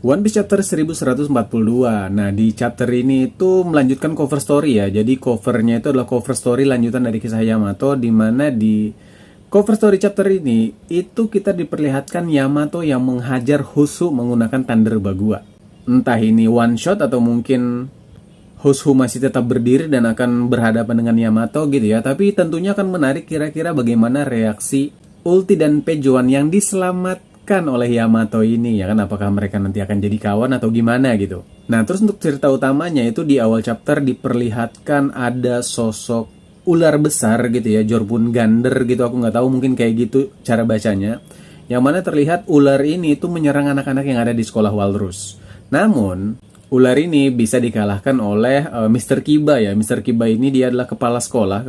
One Piece chapter 1142. Nah, di chapter ini itu melanjutkan cover story ya. Jadi covernya itu adalah cover story lanjutan dari kisah Yamato, di mana di cover story chapter ini itu kita diperlihatkan Yamato yang menghajar Hushu menggunakan Thunder Bagua. Entah ini one shot atau mungkin Hushu masih tetap berdiri dan akan berhadapan dengan Yamato gitu ya. Tapi tentunya akan menarik kira-kira bagaimana reaksi ulti dan Pejuan yang diselamatkan oleh Yamato ini ya kan, apakah mereka nanti akan jadi kawan atau gimana gitu. Nah, terus untuk cerita utamanya itu di awal chapter diperlihatkan ada sosok ular besar gitu ya, Jormungandr gitu, aku nggak tahu, mungkin kayak gitu cara bacanya, yang mana terlihat ular ini itu menyerang anak-anak yang ada di sekolah Walrus. Namun ular ini bisa dikalahkan oleh Mr. Kiba ya. Mr. Kiba ini dia adalah kepala sekolah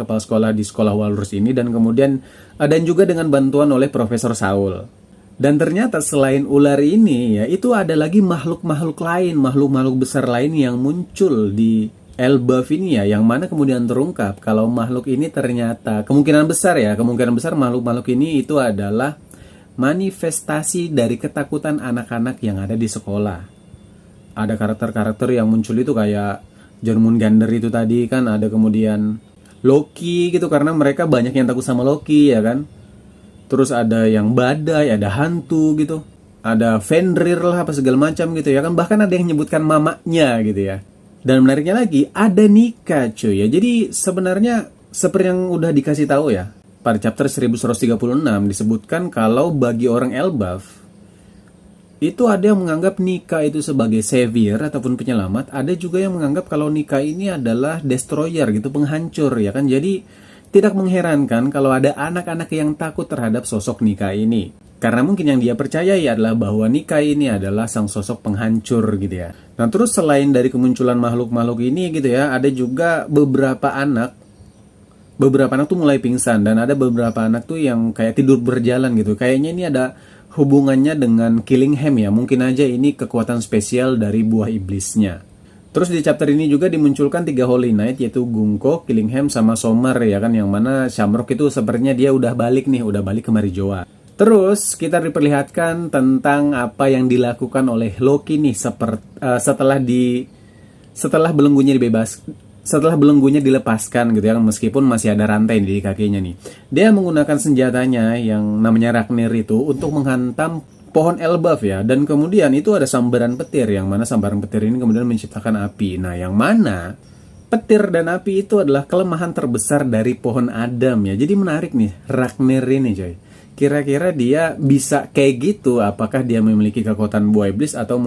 di sekolah Walrus ini, dan kemudian dan juga dengan bantuan oleh Profesor Saul. Dan ternyata selain ular ini ya, itu ada lagi makhluk-makhluk lain, makhluk-makhluk besar lain yang muncul di Elbaf ini ya, yang mana kemudian terungkap kalau makhluk ini ternyata kemungkinan besar makhluk-makhluk ini itu adalah manifestasi dari ketakutan anak-anak yang ada di sekolah. Ada karakter-karakter yang muncul itu kayak Jormungandr itu tadi kan, ada kemudian Loki gitu, karena mereka banyak yang takut sama Loki ya kan. Terus ada yang badai, ada hantu gitu, ada Fenrir lah apa segala macam gitu ya kan. Bahkan ada yang menyebutkan mamanya gitu ya. Dan menariknya lagi ada Nika cuy ya. Jadi sebenarnya seperti yang udah dikasih tahu ya, pada chapter 1136 disebutkan kalau bagi orang Elbaf itu ada yang menganggap Nika itu sebagai savior ataupun penyelamat. Ada juga yang menganggap kalau Nika ini adalah destroyer gitu, penghancur ya kan. Jadi tidak mengherankan kalau ada anak-anak yang takut terhadap sosok Nika ini. Karena mungkin yang dia percayai adalah bahwa Nika ini adalah sang sosok penghancur gitu ya. Nah, terus selain dari kemunculan makhluk-makhluk ini gitu ya, ada juga beberapa anak tuh mulai pingsan, dan ada beberapa anak tuh yang kayak tidur berjalan gitu. Kayaknya ini ada hubungannya dengan Killingham ya. Mungkin aja ini kekuatan spesial dari buah iblisnya. Terus di chapter ini juga dimunculkan 3 Holy Knight, yaitu Gunko, Killingham, sama Somar ya kan, yang mana Shamrock itu sepertinya dia udah balik ke Marijoa. Terus kita diperlihatkan tentang apa yang dilakukan oleh Loki nih setelah belenggunya dilepaskan gitu ya, meskipun masih ada rantai di kakinya nih. Dia menggunakan senjatanya yang namanya Ragnir itu untuk menghantam pohon Elbaf ya, dan kemudian itu ada sambaran petir, yang mana sambaran petir ini kemudian menciptakan api. Nah, yang mana petir dan api itu adalah kelemahan terbesar dari pohon Adam ya. Jadi menarik nih Ragnir ini coy. Kira-kira dia bisa kayak gitu, apakah dia memiliki kekuatan buah iblis atau